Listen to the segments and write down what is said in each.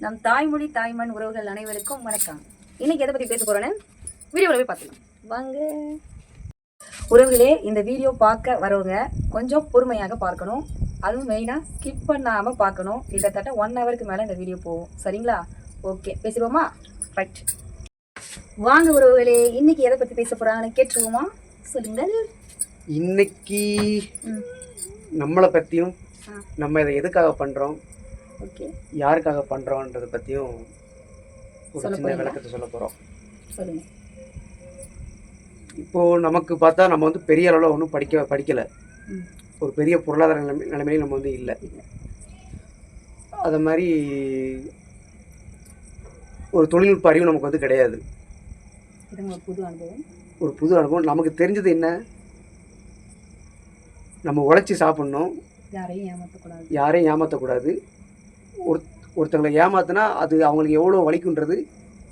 நம் தாய்மொழி தாய்மண் உறவுகள் அனைவருக்கும் வணக்கம். இன்னைக்கு எதை பற்றி பேச போறோன்னு வீடியோவில் போய் பார்த்துக்கலாம் வாங்க. உறவுகளே, இந்த வீடியோ பார்க்க வரவங்க கொஞ்சம் பொறுமையாக பார்க்கணும். அதுவும் மெயினாக ஸ்கிப் பண்ணாமல் பார்க்கணும். கிட்டத்தட்ட 1 ஹவருக்கு மேலே இந்த வீடியோ போகும். சரிங்களா? ஓகே, பேசிடுவோமா? ரைட், வாங்க உறவுகளே. இன்னைக்கு எதை பற்றி பேச போகிறாங்கன்னு கேட்டுருவோமா? சொல்லுங்கள். இன்னைக்கு நம்மளை பற்றியும் நம்ம இதை எதுக்காக பண்ணுறோம், ஓகே, யாருக்காக பண்ணுறோன்றதை பற்றியும் ஒரு சின்ன விளக்கத்தை சொல்ல போகிறோம். சொல்லுங்க. இப்போது நமக்கு பார்த்தா நம்ம வந்து பெரிய அளவில் ஒன்றும் படிக்கலை. ஒரு பெரிய பொருளாதார நிலைமையில நம்ம வந்து இல்லை. அது மாதிரி ஒரு தொழில்நுட்ப அறிவு நமக்கு வந்து கிடையாது. ஒரு புது அனுபவம். நமக்கு தெரிஞ்சது என்ன, நம்ம உழைச்சி சாப்பிட்ணும், யாரையும் ஏமாற்றக்கூடாது. ஒருத்தங்களை ஏமாத்தினா அது அவங்களுக்கு எவ்வளோ வலிக்குன்றது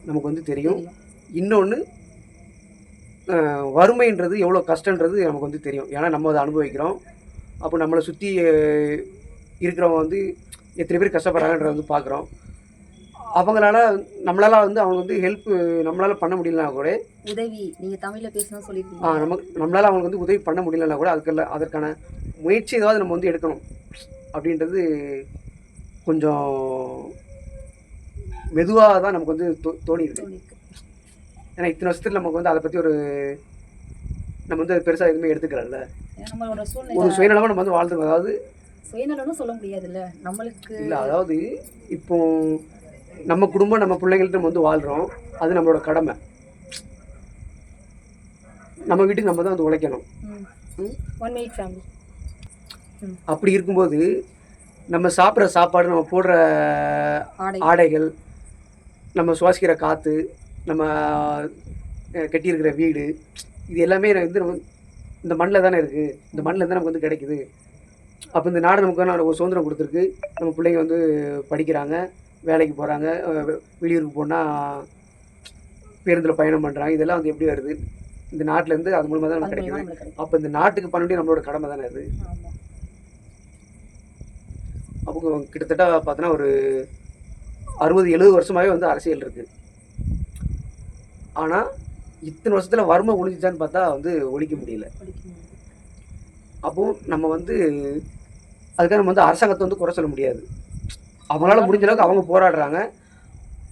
நமக்கு வந்து தெரியும். இன்னொன்று, வறுமைன்றது எவ்வளோ கஷ்டன்றது நமக்கு வந்து தெரியும். ஏன்னா நம்ம அதை அனுபவிக்கிறோம். அப்போ நம்மளை சுற்றி இருக்கிறவங்க வந்து எத்தனை பேர் கஷ்டப்படுறாங்கன்றத வந்து பார்க்குறோம். நம்மளால் வந்து அவங்க வந்து ஹெல்ப் நம்மளால் பண்ண முடியலனா கூட, உதவி, நீங்கள் தமிழில் பேசணும் சொல்லியிருக்கீங்க, நம்மளால் அவங்களுக்கு வந்து உதவி பண்ண முடியலனா கூட அதற்கான முயற்சி ஏதாவது நம்ம வந்து எடுக்கணும் அப்படின்றது கொஞ்சம் மெதுவாக தான் நமக்கு வந்து தோணியிருக்கு. ஏன்னா இத்தனை வருஷத்துல நமக்கு வந்து அதை பற்றி நம்ம வந்து பெருசாக எதுவுமே எடுத்துக்கல. ஒரு சுயநலமாக நம்ம வந்து வாழ்ந்துருக்கோம். அதாவது சுயநலம்னு சொல்ல முடியாதுல்ல நம்மளுக்கு. இல்லை, அதாவது இப்போ நம்ம குடும்பம், நம்ம பிள்ளைங்கள்ட்ட நம்ம வந்து வாழ்கிறோம். அது நம்மளோட கடமை. நம்ம வீட்டுக்கு நம்ம தான் வந்து உழைக்கணும். அப்படி இருக்கும்போது நம்ம சாப்பிட்ற சாப்பாடு, நம்ம போடுற ஆடைகள், நம்ம சுவாசிக்கிற காற்று, நம்ம கட்டியிருக்கிற வீடு, இது எல்லாமே வந்து நம்ம இந்த மண்ணில் தானே இருக்குது. இந்த மண்ணில் தான் நமக்கு வந்து கிடைக்குது. அப்போ இந்த நாடு நமக்கு ஒரு சுதந்திரம் கொடுத்துருக்கு. நம்ம பிள்ளைங்க வந்து படிக்கிறாங்க, வேலைக்கு போகிறாங்க, வெளியூருக்கு போனால் பேருந்தில் பயணம் பண்ணுறாங்க. இதெல்லாம் வந்து எப்படி வருது? இந்த நாட்டிலேருந்து அது மூலமாக தான் நமக்கு கிடைக்குது. அப்போ இந்த நாட்டுக்கு பண்ண வேண்டிய நம்மளோட கடமை தானே அது. அப்போ கிட்டத்தட்ட பார்த்தோன்னா ஒரு 60-70 வருஷமாகவே வந்து அரசியல் இருக்குது. ஆனால் இத்தனை வருஷத்தில் வறுமை ஒழிஞ்சிச்சான்னு பார்த்தா வந்து ஒழிக்க முடியல. அப்போ நம்ம வந்து அதுக்காக நம்ம வந்து அரசாங்கத்தை வந்து குறை சொல்ல முடியாது. அவங்களால முடிஞ்ச அளவுக்கு அவங்க போராடுறாங்க.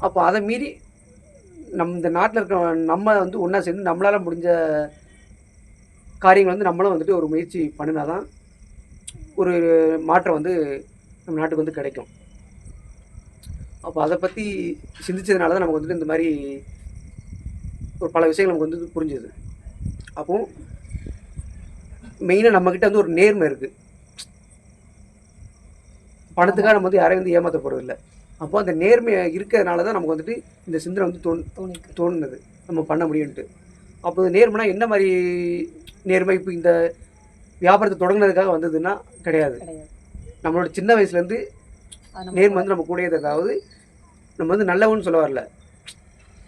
அப்போ அதை மீறி இந்த நாட்டில் இருக்கிற நம்ம வந்து ஒன்றா சேர்ந்து நம்மளால் முடிஞ்ச காரியங்கள் வந்து நம்மளும் வந்துட்டு ஒரு முயற்சி பண்ணினா தான் ஒரு மாற்றம் வந்து நம்ம நாட்டுக்கு வந்து கிடைக்கும். அப்போ அதை பற்றி சிந்திச்சதுனால தான் நமக்கு வந்துட்டு இந்த மாதிரி ஒரு பல விஷயங்கள் நமக்கு வந்து புரிஞ்சுது. அப்போ மெயினாக நம்மக்கிட்ட வந்து ஒரு நேர்மை இருக்குது. பணத்துக்காக நம்ம வந்து யாரையும் வந்து ஏமாற்ற போகிறது இல்லை. அப்போ அந்த நேர்மை இருக்கிறதுனால தான் நமக்கு வந்துட்டு இந்த சிந்தனை வந்து தோணுது நம்ம பண்ண முடியும்ட்டு. அப்போ நேர்மைனா என்ன மாதிரி நேர்மை? இப்போ இந்த வியாபாரத்தை தொடங்கினதுக்காக வந்ததுன்னா கிடையாது. நம்மளோட சின்ன வயசுலேருந்து நேர்மை வந்து நம்ம கூடயே. அதாவது நம்ம வந்து நல்லவன்னு சொல்ல வரல,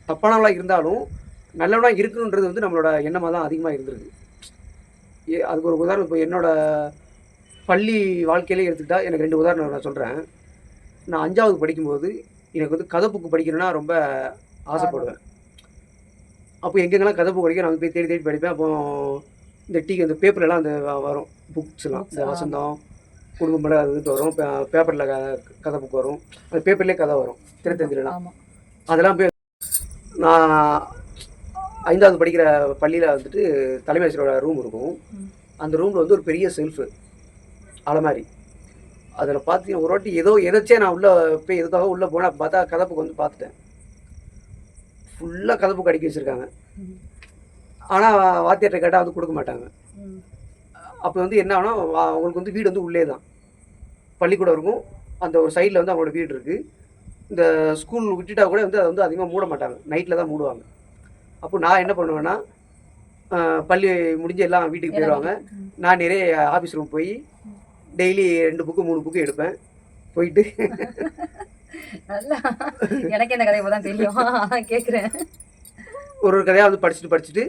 தப்பானவளாக இருந்தாலும் நல்லவனாக இருக்கணுன்றது வந்து நம்மளோட எண்ணமாக தான் அதிகமாக இருந்திருக்கு. அதுக்கு ஒரு உதாரணம், இப்போ என்னோட பள்ளி வாழ்க்கையிலே எடுத்துக்கிட்டால் எனக்கு 2 உதாரணம் நான் சொல்கிறேன். நான் 5ஆவது படிக்கும்போது எனக்கு வந்து கதை புக்கு படிக்கணும்னா ரொம்ப ஆசைப்படுவேன். அப்போ எங்கெங்கெல்லாம் கதை புக்கு படிக்க நான் போய் தேடி படிப்பேன். அப்போ இந்த பேப்பர்லாம் அந்த வரும் புக்ஸ்லாம், இந்த வசந்தம், குடும்பம் அதுட்டு வரும். பேப்பரில் கதை புக் வரும். அந்த பேப்பர்லேயே கதை வரும், தினத்தந்திலாம். அதெல்லாம் போய் நான் 5ஆவது படிக்கிற பள்ளியில் வந்துட்டு தலைமை ஆசிரியரோட ரூம் இருக்கும். அந்த ரூமில் வந்து ஒரு பெரிய செல்ஃபு, அலமாரி. அதில் பார்த்தீங்கன்னா ஒரு வாட்டி எதாச்சே நான் உள்ளே போய் எதுக்காக உள்ளே போனேன். பார்த்தா கதை புக் வந்து பார்த்துட்டேன். ஃபுல்லாக கதை புக் அடிக்க வச்சுருக்காங்க. ஆனால் வாத்தியார்கிட்ட கேட்டால் வந்து கொடுக்க மாட்டாங்க. அப்போ வந்து என்ன ஆகுனா, அவங்களுக்கு வந்து வீடு வந்து உள்ளே தான் பள்ளிக்கூடம் இருக்கும். அந்த ஒரு சைடில் வந்து அவங்களோட வீடு இருக்குது. இந்த ஸ்கூல் விட்டுட்டா கூட வந்து அதை வந்து அதிகமாக மூட மாட்டாங்க, நைட்டில் தான் மூடுவாங்க. அப்போ நான் என்ன பண்ணுவேன்னா, பள்ளி முடிஞ்சு எல்லாம் வீட்டுக்கு போயிடுவாங்க. நான் நிறைய ஆஃபீஸ் ரூம் போய் டெய்லி 2 புக்கு 3 புக்கு எடுப்பேன். போயிட்டு எனக்கு என்ன கதை தான் தெரியும், கேட்குறேன். ஒரு கதையாக வந்து படிச்சுட்டு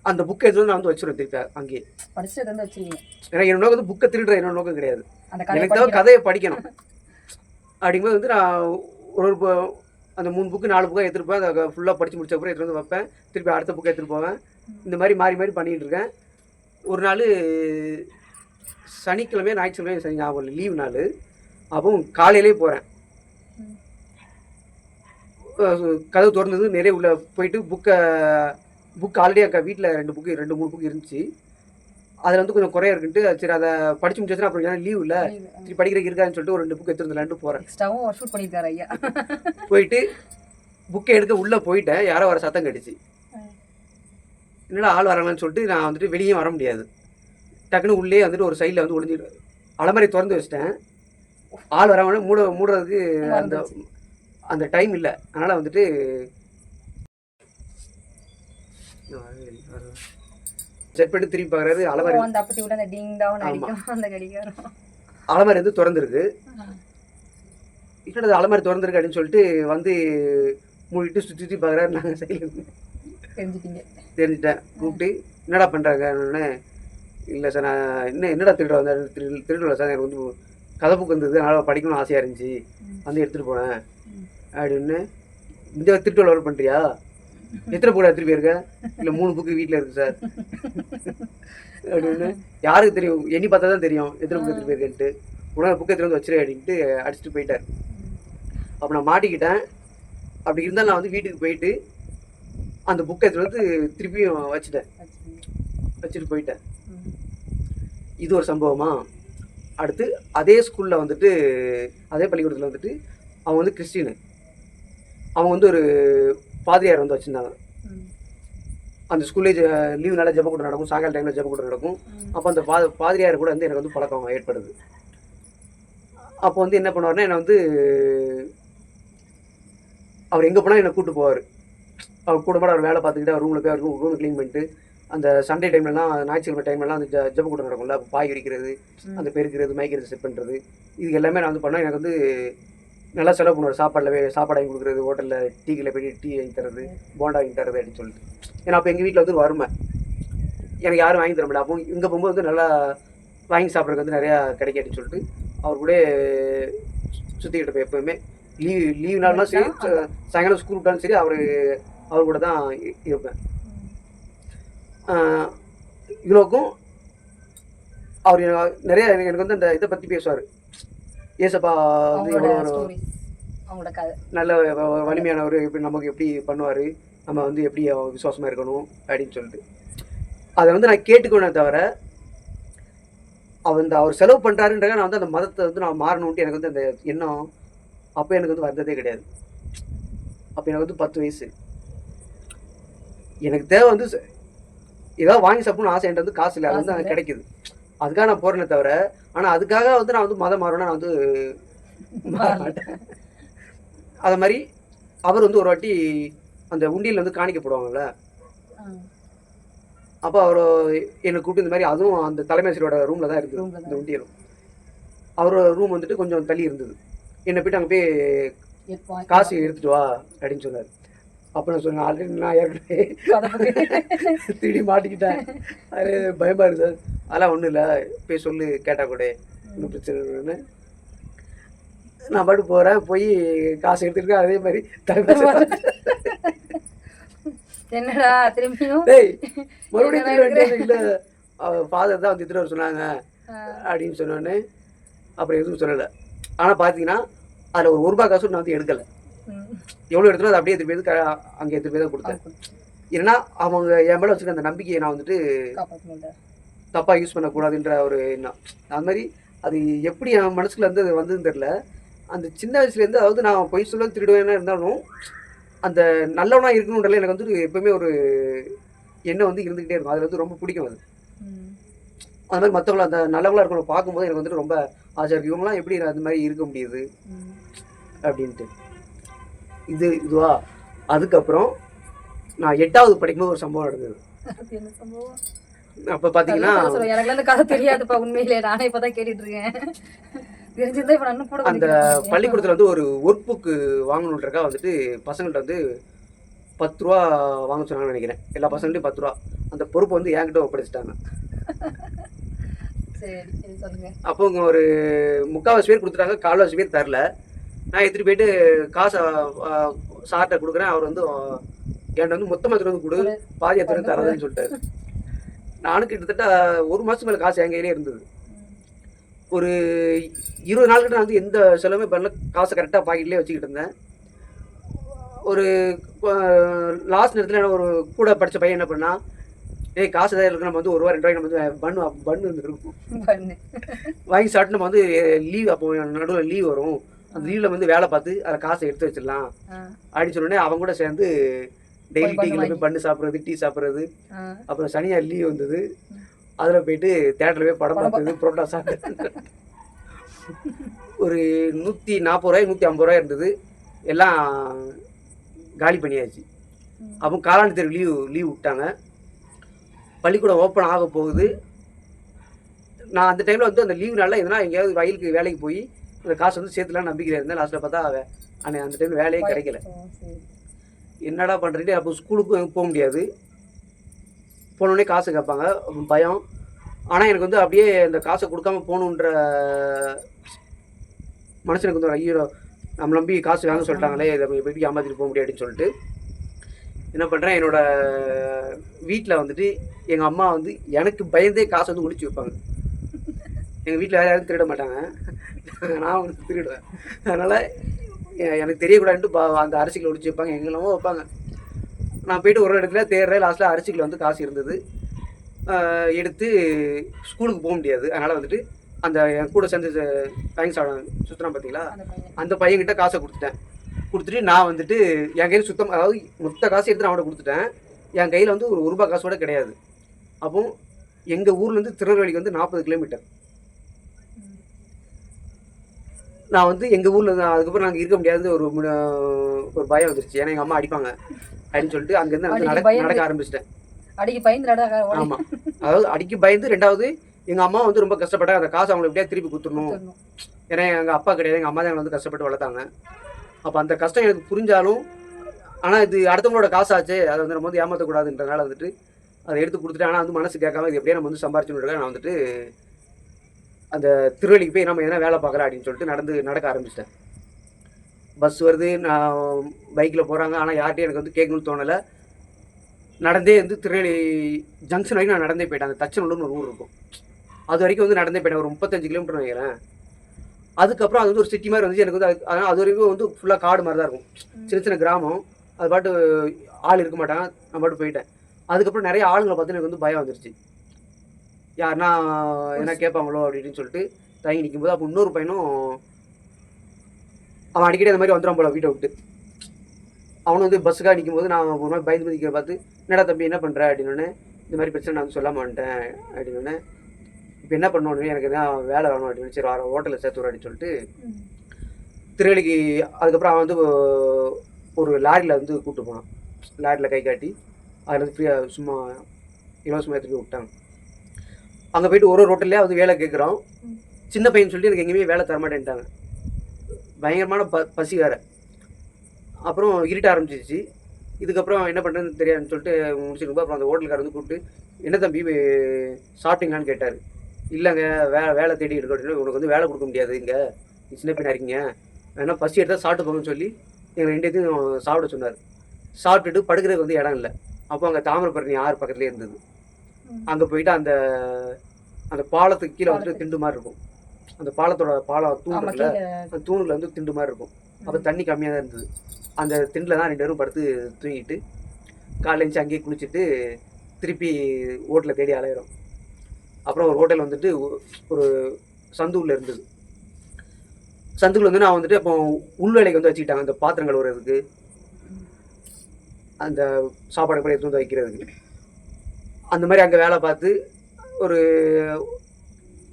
அந்த புக்கை எடுத்து நான் வந்து வச்சுருவேன். திருப்பி அங்கேயே படிச்சுட்டு வந்து வச்சுருவீங்க. ஏன்னா என்னோட நோக்கம் வந்து புக்கை திருடுற என்னோட நோக்கம் கிடையாது. எனக்கு தான் கதையை படிக்கணும். அப்படிங்கும்போது வந்து நான் ஒரு ஒரு அந்த 3 புக்கு 4 புக்காக எடுத்துருப்பேன். அதை ஃபுல்லாக படித்து முடிச்ச அப்புறம் எடுத்துகிட்டு வந்து வைப்பேன். திருப்பி அடுத்த புக்கை எடுத்துகிட்டு போவேன். இந்த மாதிரி மாறி மாறி பண்ணிகிட்டு இருக்கேன். ஒரு நாள் சனிக்கிழமை ஞாயிற்றுக்கிழமை சனி ஞாபகம் இல்லை, லீவு நாள். அப்போ காலையிலே போகிறேன். கதவு திறந்தது, நிறைய உள்ள போயிட்டு புக்கு ஆல்ரெடி வீட்டில் 2 3 புக்கு இருந்துச்சு. அதில் வந்து கொஞ்சம் குறையா இருக்குன்ட்டு சரி அதை படித்து முடிச்சாச்சுன்னா அப்புறம் ஏன்னா லீவ் இல்லை சரி படிக்கிறதுக்கு இருக்காதுன்னு சொல்லிட்டு ஒரு 2 புக்கு எடுத்துருந்தலான்ட்டு போகிறேன். எக்ஸ்ட்ராவும் ஷூட் பண்ணியிருக்காரு ஐயா. போயிட்டு புக்கை எடுக்க உள்ளே போயிட்டேன். யாரோ வர சத்தம் கடிச்சு. என்னடா ஆள் வராங்கன்னு சொல்லிட்டு நான் வந்துட்டு வெளியே வர முடியாது. டக்குன்னு உள்ளே வந்துட்டு ஒரு சைடில் வந்து ஒளிஞ்சிட்டு அலமாரி திறந்து வச்சிட்டேன். ஆள் வரவங்க மூடுறதுக்கு அந்த டைம் இல்லை. அதனால் வந்துட்டு செட் பண்ணி திரும்பி பார்க்குறாரு. அலமாரி அலமாரி வந்து திறந்துருக்கு. என்னது அலமாரி திறந்துருக்கு அப்படின்னு சொல்லிட்டு வந்து மூடிட்டு சுற்றி பார்க்குறாரு. நாங்கள் சைடில் தெரிஞ்சுட்டேன். கூப்பிட்டு என்னடா பண்ணுறாங்க? இல்லை சார் நான் என்னடா திருட வந்தேன். திருடல சார், எனக்கு வந்து கதை புக்கு வந்தது, அதனால் படிக்கணும்னு ஆசையாக இருந்துச்சு, வந்து எடுத்துகிட்டு போனேன் அப்படின்னு. இந்த திருட்டு வர பண்ணுறியா? எத்தனை புக்கு எடுத்துகிட்டு போயிருக்க? இல்லை 3 புக்கு வீட்டில் இருக்குது சார் அப்படின்னு. யாருக்கு தெரியும்? எண்ணி பார்த்தா தான் தெரியும் எத்தனை புக்கு எடுத்துகிட்டு போயிருக்கேன்ட்டு. உடனே புக்கை எடுத்துகிட்டு வந்து வச்சிரு அப்படின்ட்டு அடிச்சுட்டு போயிட்டார். அப்போ நான் மாட்டிக்கிட்டேன். அப்படி இருந்தாலும் நான் வந்து வீட்டுக்கு போயிட்டு அந்த புக்கை எடுத்துகிட்டு வந்து திருப்பியும் வச்சுட்டு போயிட்டேன். இது ஒரு சம்பவமா. அடுத்து அதே ஸ்கூலில் வந்துட்டு அதே பள்ளிக்கூடத்தில் வந்துட்டு அவங்க வந்து கிறிஸ்டினு. அவங்க வந்து ஒரு பாதிரியார் வந்து வச்சுருந்தாங்க. அந்த ஸ்கூல்லே லீவுனால ஜெபக்கூட்டம் நடக்கும், சாயங்கால டைமில் ஜெபக்கூட்டம் நடக்கும். அப்போ அந்த பாதிரியார் கூட வந்து எனக்கு வந்து பழக்கம் ஏற்படுது. அப்போ வந்து என்ன பண்ணுவார்னா, என்னை வந்து அவர் எங்கே போனால் என்னை கூப்பிட்டு போவார். அவர் கூட அவர் வேலை பார்த்துக்கிட்டு அவர் ரூமில் போய் அவர் ரூம் க்ளீன் பண்ணிட்டு அந்த சண்டே டைம்லலாம் ஞாயிற்றுக்கிழமை டைம்லலாம் அந்த ஜெபக்கூட்டம் நடக்கும்ல, பாய் விரிக்கிறது, அந்த பெருக்கிறது, மைக்கிறது, செட் பண்ணுறது, இது எல்லாமே நான் வந்து பண்ணால் எனக்கு வந்து நல்லா செலவு பண்ணுவார். சாப்பாடு வாங்கி கொடுக்குறது, ஹோட்டலில் டீக்கில் போய் டீ வாங்கி தர்றது, போண்டா வாங்கி தர்றது அப்படின்னு சொல்லிட்டு. ஏன்னா அப்போ எங்கள் வீட்டில் வந்து வறுமை, எனக்கு யாரும் வாங்கி தர முடியல. அப்போ இங்கே போகும்போது வந்து நல்லா வாங்கி சாப்பிட்றதுக்கு வந்து நிறையா கிடைக்காதுன்னு சொல்லிட்டு அவர் கூட சுற்றிக்கிட்டு போய் எப்போவுமே லீவ் நாள்லாம் சரி, சாயங்காலம் ஸ்கூல் விட்டாலும் சரி அவர் கூட தான் இருப்பேன். இவ்வளோக்கும் அவர் நிறைய எனக்கு வந்து அந்த இதை பற்றி பேசுவார். ஏசப்பா வந்து எவ்வளோ நல்ல வலிமையானவர், எப்படி நமக்கு எப்படி பண்ணுவார், நம்ம வந்து எப்படி விசுவாசமாக இருக்கணும் அப்படின்னு சொல்லிட்டு அதை வந்து நான் கேட்டுக்கணும். தவிர அவர் செலவு பண்ணுறாருன்றத நான் வந்து அந்த மதத்தை வந்து நான் மாறணுன்ட்டு எனக்கு வந்து அந்த எண்ணம் அப்போ எனக்கு வந்து வந்ததே கிடையாது. அப்போ எனக்கு வந்து 10 வயசு. எனக்கு தேவை வந்து ஏதாவது வாங்கி சாப்பிடணும்னு ஆசை. என்கிட்ட வந்து காசு இல்லை, அது வந்து எனக்கு கிடைக்குது, அதுக்காக நான் போகிறேனே தவிர. ஆனால் அதுக்காக வந்து நான் வந்து மதம் மாறணும்னா நான் வந்து மாற மாட்டேன். அதை மாதிரி அவர் வந்து ஒரு வாட்டி அந்த உண்டியில் வந்து காணிக்க போடுவாங்கல்ல, அப்போ அவர் என்னை கூப்பிட்டு இந்த மாதிரி, அதுவும் அந்த தலைமையரோட ரூமில் தான் இருக்குது இந்த உண்டியலும். அவரோட ரூம் வந்துட்டு கொஞ்சம் தள்ளி இருந்தது. என்னை போய்ட்டு அங்கே போய் காசு எடுத்துட்டு வா அப்படின்னு சொன்னார். அப்போ நான் சொன்னேன், ஆல்ரெடி நான் ஏற்கனவே திருடி மாட்டிக்கிட்டேன், அது பயமாக இருக்குது சார், அதெல்லாம் ஒன்றும் இல்லை, போய் சொல்லு, கேட்டால் கூட ஒன்றும் பிரச்சனை இல்லைன்னு. நான் பாட்டு போகிறேன், போய் காசு எடுத்துருக்கேன். அதே மாதிரி என்னடா திரும்பியும் மறுபடியும் இல்லை, ஃபாதர் தான் வந்து இத்தனை சொன்னாங்க அப்படின்னு சொன்னோன்னே அப்புறம் எதுவும் சொல்லலை. ஆனால் பார்த்தீங்கன்னா அதில் ஒரு ரூபாய் காசு நான் வந்து எடுக்கலை. எவ்வளோ எடுத்துனோ அதை அப்படியே எடுத்து போய் அங்கே எடுத்து போய் தான் கொடுத்தேன். ஏன்னா அவங்க என் மேலே வச்சுருக்க அந்த நம்பிக்கையை நான் வந்துட்டு தப்பாக யூஸ் பண்ணக்கூடாதுன்ற ஒரு எண்ணம். அது மாதிரி அது எப்படி என் மனசுக்குள்ள வந்து அது வந்ததுன்னு தெரில. அந்த சின்ன வயசுலேருந்து, அதாவது நான் பொய் சொல்ல திருடுவேன்னா இருந்தாலும் அந்த நல்லவனாக இருக்கணுன்றல எனக்கு வந்து எப்போவுமே ஒரு எண்ணம் வந்து இருந்துக்கிட்டே இருக்கும். அதில் வந்து ரொம்ப பிடிக்கும் அது. அது மாதிரி மற்றவங்கள அந்த நல்லவங்களாக இருக்கணும் பார்க்கும்போது எனக்கு வந்துட்டு ரொம்ப ஆசை இருக்குது, இவங்களாம் எப்படி அந்த மாதிரி இருக்க முடியுது அப்படின்ட்டு. இதுவா. அதுக்கப்புறம் நான் 8வது படிக்கும்போது ஒரு சம்பவம் நடந்தது. அப்போ பார்த்தீங்கன்னா எனக்கு அந்த கதை தெரியாதுப்பா உண்மையிலே, நானே இப்போ தான் கேட்டுட்டு இருக்கேன். தெரிஞ்சிருந்தா இப்போ நான் கூட அந்த பள்ளிக்கூடத்தில் வந்து ஒரு ஒர்க் புக்கு வாங்கணுன்றக்கா வந்துட்டு பசங்கள்கிட்ட வந்து 10 ரூபா வாங்க சொன்னாங்கன்னு நினைக்கிறேன். எல்லா பசங்கள்ட்டையும் 10 ரூபா. அந்த பொறுப்பை வந்து என்கிட்ட ஒப்படைச்சிட்டாங்க. அப்போ இங்கே ஒரு 3/4 பேர் கொடுத்துட்டாங்க, 1/4 பேர் தரல. நான் எடுத்துகிட்டு போயிட்டு காசை சார்கிட்ட கொடுக்குறேன். அவர் வந்து என்கிட்ட வந்து மொத்தமாக எடுத்துகிட்டு வந்து கொடு, பாதி எடுத்துகிட்டு தரதுன்னு சொல்லிட்டாரு. நானும் கிட்டத்தட்ட 1 மாதத்துக்கு மேலே காசு என் கையிலே இருந்தது. ஒரு 20 நாள் கிட்ட நான் வந்து எந்த செலவுமே பண்ணல, காசை கரெக்டாக பாக்கெட்லேயே வச்சுக்கிட்டு இருந்தேன். ஒரு லாஸ்ட் நேரத்தில் ஒரு கூட படித்த பையன் என்ன பண்ணா, ஏய் காசு ஏதாவது இருக்கு, நம்ம வந்து 1 ரூபா 2 ரூபாய்க்கு நம்ம வந்து பண்ணு இருந்துருக்கும் வாங்கி சாப்பிட்டு நம்ம வந்து லீவ், அப்போ நடுவில் லீவ் வரும், அந்த லீவில் வந்து வேலை பார்த்து அதில் காசை எடுத்து வச்சிடலாம் அப்படின்னு சொன்னோடனே அவங்க கூட சேர்ந்து டெய்லி டீக்கில் போய் பண்ணு சாப்பிட்றது, டீ சாப்பிட்றது. அப்புறம் சனியார் லீவ் வந்தது, அதில் போயிட்டு தேட்டரில் போய் படம் பார்த்தது, புரோட்டா சாப்பிட்டு ஒரு 140 ரூபாய் 150 ரூபாய் இருந்தது, எல்லாம் காலி பண்ணியாச்சு. அப்போ காலாண்டு தேர்வு லீவ் விட்டாங்க, பள்ளிக்கூடம் ஓப்பன் ஆக போகுது. நான் அந்த டைமில் வந்து அந்த லீவுனால எதுனா எங்கேயாவது வயலுக்கு வேலைக்கு போய் அந்த காசு வந்து சேர்த்துலாம் நம்பிக்கையில் இருந்தேன். லாஸ்ட்டில் பார்த்தா அந்த டைமில் வேலையே கிடைக்கல. என்னடா பண்ணுறேன்ட்டு அப்போ ஸ்கூலுக்கும் போக முடியாது, போனோடனே காசு கேட்பாங்க, பயம். ஆனால் எனக்கு வந்து அப்படியே அந்த காசை கொடுக்காம போகணுன்ற மனுஷனுக்கு வந்து ஒரு ஐயோ நம்ம நம்பி காசு வாங்க சொல்லிட்டாங்களே, இதை போய்ட்டு ஏமாற்றிட்டு போக முடியாதுன்னு சொல்லிட்டு என்ன பண்ணுறேன், என்னோடய வீட்டில் வந்துட்டு எங்கள் அம்மா வந்து எனக்கு பயந்தே காசை வந்து ஒழிச்சு வைப்பாங்க. எங்கள் வீட்டில் வேறு யாரும் திருட மாட்டாங்க, நான் வந்து திருடுவேன். அதனால் எனக்கு தெரியக்கூடாதுன்ட்டு அந்த அரிசிகளை ஒழிச்சு வைப்பாங்க, எங்கெல்லாமோ வைப்பாங்க. நான் போயிட்டு ஒரு இடத்துல தேடுறேன், லாஸ்ட்டில் அரிசிகளை வந்து காசு இருந்தது, எடுத்து ஸ்கூலுக்கு போக முடியாது. அதனால் வந்துட்டு அந்த என் கூட சேர்ந்து வாங்கி சுற்றினா பார்த்தீங்களா, அந்த பையன்கிட்ட காசை கொடுத்துட்டு நான் வந்துட்டு என் கையில் சுத்தம், அதாவது மொத்த காசு எடுத்து நான் அவனை கொடுத்துட்டேன். என் கையில் வந்து ஒரு ரூபா காசோட கிடையாது. அப்போ எங்கள் ஊர்லேருந்து திருநெல்வேலிக்கு வந்து 40 கிலோமீட்டர். நான் வந்து எங்கள் ஊரில் அதுக்கப்புறம் நாங்கள் இருக்க முடியாது, ஒரு பயம் வந்துருச்சு. ஏன்னா எங்கள் அம்மா அடிப்பாங்க அப்படின்னு சொல்லிட்டு அங்கேருந்து நடக்க ஆரம்பிச்சிட்டேன். ஆமாம், அதாவது அடிக்கி பயந்து. 2வது எங்கள் அம்மா வந்து ரொம்ப கஷ்டப்பட்டாங்க, அந்த காசு அவங்களுக்கு எப்படியா திருப்பி கொடுத்துடணும். ஏன்னா எங்கள் அப்பா கிடையாது, எங்கள் அம்மா தான் எங்களை வந்து கஷ்டப்பட்டு வளர்த்தாங்க. அப்போ அந்த கஷ்டம் எனக்கு புரிஞ்சாலும், ஆனால் இது அடுத்தவங்களோட காசாச்சு, அதை வந்து நம்ம வந்து ஏமாற்றக்கூடாதுன்றனால வந்துட்டு அதை எடுத்து கொடுத்துட்டு, ஆனால் வந்து மனசு கேட்காம இது எப்படியா நம்ம வந்து சம்பாரிச்சுன்னு நான் வந்துட்டு அந்த திருவள்ளிக்கு போய் நம்ம எதனா வேலை பார்க்கலாம் அப்படின்னு சொல்லிட்டு நடக்க ஆரம்பிச்சிட்டேன். பஸ் வருது, நான் பைக்கில் போகிறாங்க, ஆனால் யார்கிட்டையும் எனக்கு வந்து கேட்கணும்னு தோணலை. நடந்தே வந்து திருநெல்வேலி ஜங்ஷன் வரைக்கும் நான் நடந்தே போயிட்டேன். அந்த தச்சநல்லூர்னு ஒரு ஊர் இருக்கும், அது வரைக்கும் வந்து நடந்தே போயிட்டேன், ஒரு 35 கிலோமீட்டர் நினைக்கிறேன். அதுக்கப்புறம் அது வந்து ஒரு சிட்டி மாதிரி வந்துச்சு எனக்கு வந்து. அதனால் அது வரைக்கும் வந்து ஃபுல்லாக காடு மாதிரி தான் இருக்கும், சின்ன கிராமம். அது பாட்டு ஆள் இருக்க மாட்டாங்க, நான் பாட்டு போயிட்டேன். அதுக்கப்புறம் நிறைய ஆளுங்களை பார்த்து எனக்கு வந்து பயம் வந்துருச்சு, யாருன்னா என்ன கேட்பாங்களோ அப்படின்னு சொல்லிட்டு தங்கி நிற்கும்போது, அப்போ இன்னொரு பையனும் அவன் அடிக்கடி அந்த மாதிரி வந்துடும் போல வீட்டை விட்டு. அவனும் வந்து பஸ்ஸுக்காக நிற்கும்போது நான் ஒரு மாதிரி பயந்து நிற்கிற பார்த்து, என்னடா தம்பி என்ன பண்ணுற அப்படின்னோடனே, இந்த மாதிரி பிரச்சனை நான் வந்து சொல்லாம வந்துட்டேன் அப்படின்னோடனே, இப்போ என்ன பண்ணணும், எனக்கு எதாவது வேலை வேணும் அப்படின்னு. சரி வர ஹோட்டலில் சேர்த்து விட அப்படின்னு சொல்லிட்டு திருவள்ளிக்கு. அதுக்கப்புறம் அவன் வந்து ஒரு லாரியில் வந்து கூப்பிட்டு போனான், லாரியில் கை காட்டி அதில் வந்து ஃப்ரீயாக சும்மா இலவசமாக எடுத்துகிட்டு போய் விட்டாங்க. அங்கே போயிட்டு ஒரு ஹோட்டல்லே வந்து வேலை கேட்குறோம். சின்ன பையன் சொல்லிட்டு எனக்கு எங்கேயுமே வேலை தரமாட்டேன்ட்டாங்க, பயங்கரமான பசி வேறு. அப்புறம் இருட்ட ஆரம்பிச்சிச்சு. இதுக்கப்புறம் என்ன பண்ணுறதுன்னு தெரியாதுன்னு சொல்லிட்டு முடிச்சிருக்கோம். அப்புறம் அந்த ஹோட்டலுக்கார் வந்து கூப்பிட்டு, என்ன தம்பி சாப்பிட்டீங்களான்னு கேட்டார். இல்லைங்க வேலை தேடி இருக்கோம் அப்படின்னு. உனக்கு வந்து வேலை கொடுக்க முடியாது, இங்கே சின்ன பையனாக இருக்கீங்க, வேணா பசி எடுத்தால் சாப்பிட்டு போங்கன்னு சொல்லி எங்களை 2 இடத்தையும் சாப்பிட சொன்னார். சாப்பிட்டுட்டு படுக்கிறதுக்கு வந்து இடம் இல்லை. அப்போ அங்கே தாமிரபரணி ஆறு பக்கத்துலேயே இருந்தது. அங்கே போயிட்டு அந்த அந்த பாலத்துக்கு கீழே வந்துட்டு திண்டு மாதிரி இருக்கும், அந்த பாலம் தூணுல, அந்த தூணில் வந்து திண்டு மாதிரி இருக்கும். அப்போ தண்ணி கம்மியாக தான் இருந்தது. அந்த திண்டில் தான் 2 பேரும் படுத்து தூங்கிட்டு காலையில் எழுந்துச்சு அங்கேயே குளிச்சுட்டு திருப்பி ஹோட்டலில் தேடி அலையிறோம். அப்புறம் ஒரு ஹோட்டல் வந்துட்டு ஒரு சந்தூரில் இருந்தது. சந்துக்குள்ள வந்து நான் வந்துட்டு அப்போ உள் வேலைக்கு வந்து வச்சுக்கிட்டாங்க, அந்த பாத்திரங்கள் கழுவுறதுக்கு, அந்த சாப்பாடு கூட எடுத்து வந்து வைக்கிறதுக்கு. அந்த மாதிரி அங்கே வேலை பார்த்து ஒரு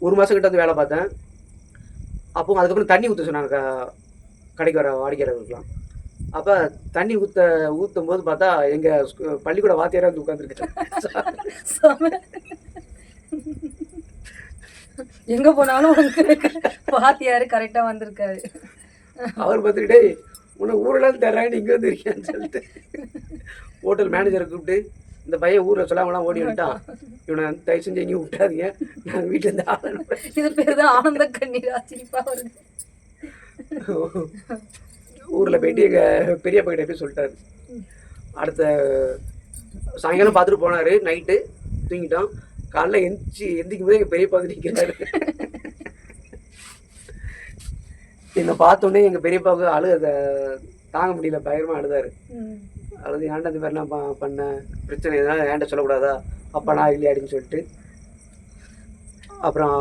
1 மாதம் கிட்ட வந்து வேலை பார்த்தேன். அப்போ அதுக்கப்புறம் தண்ணி ஊற்ற சொன்னாங்க கடைக்கு வர வாடிக்கையாளர்களுக்கெலாம். அப்போ தண்ணி ஊற்றும் போது பார்த்தா எங்கள் பள்ளிக்கூட வாத்தியாராக வந்து உட்காந்துருக்கேன். எங்கே போனாலும் வாத்தியார் கரெக்டாக வந்திருக்காரு. அவர் பார்த்துக்கிட்டே உன்னை ஊரெல்லாம் தர்றாங்கன்னு இங்கே வந்துருக்கேன்னு சொல்லிட்டு ஹோட்டல் மேனேஜரை கூப்பிட்டு, இந்த பையன் ஊரில் சொல்லாமலாம் ஓடி வந்துட்டான், இவனை தயவு செஞ்சு எங்கேயும் விட்டாதீங்க, நாங்கள் வீட்டிலேருந்து ஆளணும். இது பேர் தான் ஆனந்த கண்ணீரா, சிரிப்பாக வருது. ஊரில் போயிட்டு எங்கள் பெரியப்பா கிட்ட போய் சொல்லிட்டாரு. அடுத்த சாயங்காலம் பார்த்துட்டு போனார். நைட்டு தூங்கிட்டோம். காலைல எந்திக்கும் போது எங்கள் பெரியப்பா வந்து நிற்கிறாரு. என்னை பார்த்தோன்னே எங்கள் பெரியப்பாவுக்கு அழுத தாங்க முடியல, பயங்கரமாக அழுதாரு. அழுது ஏன்டா இந்த மாதிரிலாம் பண்ண, பிரச்சனை எதனா ஏன்டா சொல்லக்கூடாதா, அப்பா நான் இல்லையா அப்படின்னு சொல்லிட்டு அப்புறம்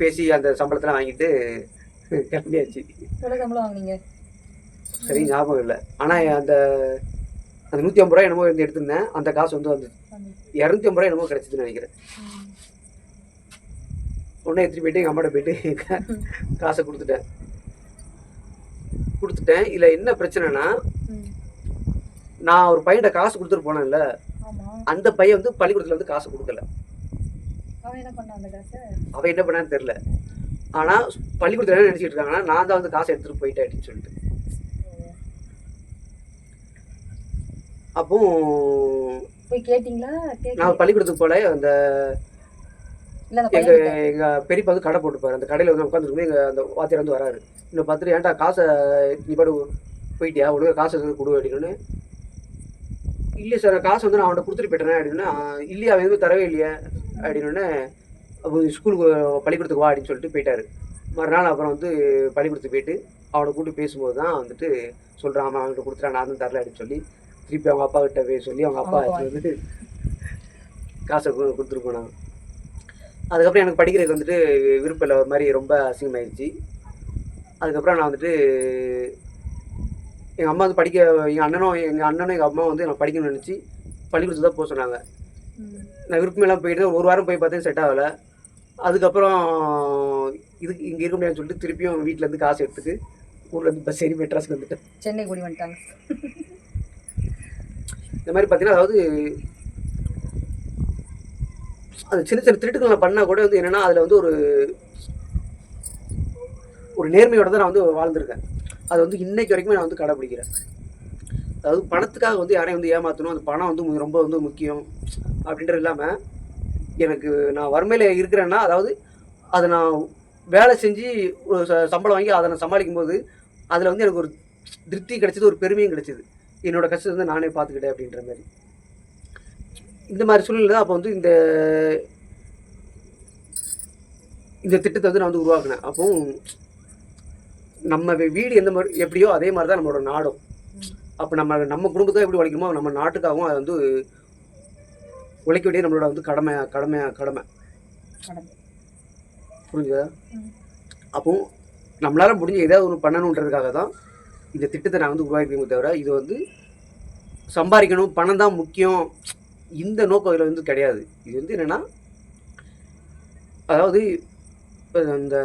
பேசி அந்த சம்பளத்தெல்லாம் வாங்கிட்டு கிளம்பியாச்சு. சம்பளம் வாங்கினீங்க? சரி ஞாபகம் இல்லை. ஆனால் அந்த 150 ரூபா என்னமோ இருந்து எடுத்திருந்தேன். அந்த காசு வந்து 250 ரூபா என்னமோ கிடச்சிதுன்னு நினைக்கிறேன். உடனே எடுத்துகிட்டு போயிட்டு எங்கள் அம்மாட்ட போயிட்டு காசை கொடுத்துட்டேன். இதில் என்ன பிரச்சனைனா, நான் ஒரு பையன்கிட்ட காசு கொடுத்துட்டு போனேன்ல, அந்த பையன் வந்து பள்ளிக்கூடத்தில் வந்து காசு கொடுக்கல. அவன் என்ன பண்ணான்னு தெரியல. ஆனால் பள்ளிக்கூடத்தில் என்ன நினச்சிட்டு இருக்காங்கன்னா, நான் தான் வந்து காசை எடுத்துகிட்டு போயிட்டேன் அப்படின்னு சொல்லிட்டு. அப்போ போய் கேட்டிங்களா? நான் பள்ளிக்கூடத்துக்கு போல அந்த எங்கள் பெரியப்பா வந்து கடை போட்டுப்பாரு. அந்த கடையில் வந்து உட்காந்துருக்கும்போது எங்கள் அந்த வாத்தியார் வந்து வராரு. இன்னும் பார்த்துட்டு ஏன்டா காசை நீ பாடு போயிட்டியா, ஒழுங்காக காசு எதுவும் கொடு அப்படின்னு. இல்லை சார், காசு வந்து நான் அவன்கிட்ட கொடுத்துட்டு போயிட்டேன் அப்படின்னா. இல்லையா, அவன் எதுவும் தரவே இல்லையா அப்படின்னு. அப்போ ஸ்கூலுக்கு பள்ளிக்கூடத்துக்கு வா அப்படின்னு சொல்லிட்டு போயிட்டாரு. மறுநாள் அப்புறம் வந்து பள்ளிக்கூடத்துக்கு போயிட்டு அவனை கூப்பிட்டு பேசும்போது தான் வந்துட்டு சொல்கிறான், அவன் அவன்கிட்ட கொடுத்துட்டான், நான் தான் தரல அப்படின்னு சொல்லி திருப்பி அவங்க அப்பா கிட்ட போய் சொல்லி அவங்க அப்பா வந்து காசை கொடுத்துட்டு போனாங்க. அதுக்கப்புறம் எனக்கு படிக்கிறதுக்கு வந்துட்டு விருப்பம் இல்லை, ஒரு மாதிரி ரொம்ப அசிங்கமாயிடுச்சு. அதுக்கப்புறம் நான் வந்துட்டு எங்கள் அம்மா வந்து எங்கள் அண்ணனும் எங்கள் அம்மா வந்து நான் படிக்கணும்னு நினச்சி பள்ளிக்கூடத்துக்கு தான் போக சொன்னாங்க. நான் விருப்பமெல்லாம் போயிட்டு ஒரு வாரம் போய் பார்த்தேன், செட் ஆகலை. அதுக்கப்புறம் இதுக்கு இங்கே இருக்க முடியாதுன்னு சொல்லிட்டு திருப்பியும் வீட்டிலேருந்து காசு எடுத்துட்டு ஊர்லேருந்து பஸ் ஏறி மெட்ராஸுக்கு வந்துட்டேன். சென்னை கூடி வந்துட்டாங்க. இந்த மாதிரி பார்த்தீங்கன்னா, அதாவது அது சின்ன சின்ன திருட்டுக்களை பண்ணால் கூட வந்து என்னென்னா, அதில் வந்து ஒரு நேர்மையோட தான் நான் வந்து வாழ்ந்துருக்கேன். அது வந்து இன்னைக்கு வரைக்குமே நான் வந்து கடைப்பிடிக்கிறேன். அதாவது பணத்துக்காக வந்து யாரையும் வந்து ஏமாற்றணும், அந்த பணம் வந்து ரொம்ப வந்து முக்கியம் அப்படின்றது இல்லாமல், எனக்கு நான் வறுமையில் இருக்கிறேன்னா, அதாவது அதை நான் வேலை செஞ்சு ஒரு சம்பளம் வாங்கி அதை நான் சமாளிக்கும் போது அதில் வந்து எனக்கு ஒரு திருப்தி கிடைச்சிது, ஒரு பெருமையும் கிடைச்சிது. என்னோட கஷ்டத்தை வந்து நானே பார்த்துக்கிட்டேன் அப்படின்ற மாதிரி. இந்த மாதிரி சூழ்நிலை தான் அப்போ வந்து இந்த திட்டத்தை வந்து நான் வந்து உருவாக்கினேன். அப்போ நம்ம வீடு எந்த மாதிரி எப்படியோ அதே மாதிரி தான் நம்மளோட நாடும். அப்போ நம்ம குடும்பத்தை எப்படி உழைக்கணுமோ நம்ம நாட்டுக்காகவும் அதை வந்து உழைக்க வேண்டிய நம்மளோட வந்து கடமை. புரிஞ்சுதா? அப்போ நம்மளால முடிஞ்ச ஏதாவது ஒன்று பண்ணணுன்றதுக்காக தான் இந்த திட்டத்தை நான் வந்து உருவாக்கிருக்கேன். தவிர இது வந்து சம்பாதிக்கணும், பணம் தான் முக்கியம், இந்த நோக்கம் இதில் வந்து கிடையாது. இது வந்து என்னென்னா, அதாவது அந்த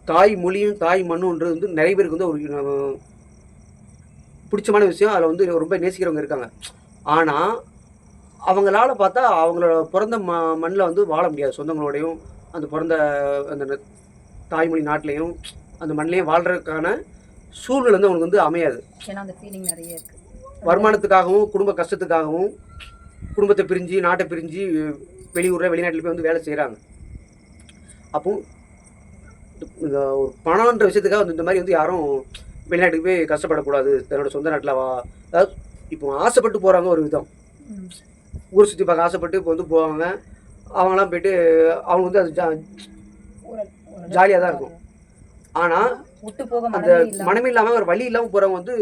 தாய் மொழியும் தாய் மண்ணுன்றது வந்து நிறைய பேருக்கு வந்து ஒரு பிடிச்சமான விஷயம். அதில் வந்து ரொம்ப நேசிக்கிறவங்க இருக்காங்க. ஆனால் அவங்களால பார்த்தா அவங்களோட பிறந்த மண்ணில் வந்து வாழ முடியாது. சொந்தங்களோடையும் அந்த பிறந்த அந்த தாய்மொழி நாட்டிலையும் அந்த மண்ணிலையும் வாழ்கிறதுக்கான சூழ்நிலை வந்து அவங்களுக்கு வந்து அமையாது. ஏன்னா அந்த ஃபீலிங் நிறைய இருக்குது. வருமானத்துக்காகவும் குடும்ப கஷ்டத்துக்காகவும் குடும்பத்தை பிரிஞ்சு நாட்டை பிரிஞ்சு வெளியூரில் வெளிநாட்டில் போய் வந்து வேலை செய்கிறாங்க. அப்போ இந்த ஒரு பணம்ன்ற விஷயத்துக்காக வந்து இந்த மாதிரி வந்து யாரும் வெளிநாட்டுக்கு போய் கஷ்டப்படக்கூடாது, தன்னோட சொந்த நாட்டில் அதாவது இப்போ ஆசைப்பட்டு போகிறாங்க ஒரு விதம், ஊர் சுற்றி பார்க்க ஆசைப்பட்டு இப்போ வந்து போவாங்க. அவங்களாம் போயிட்டு அவங்க வந்து அது ஜாலியாக தான் இருக்கும். ஆனால் அந்த மனமே இல்லாமல் ஒரு வழி இல்லாமல் போகிறவங்க வந்து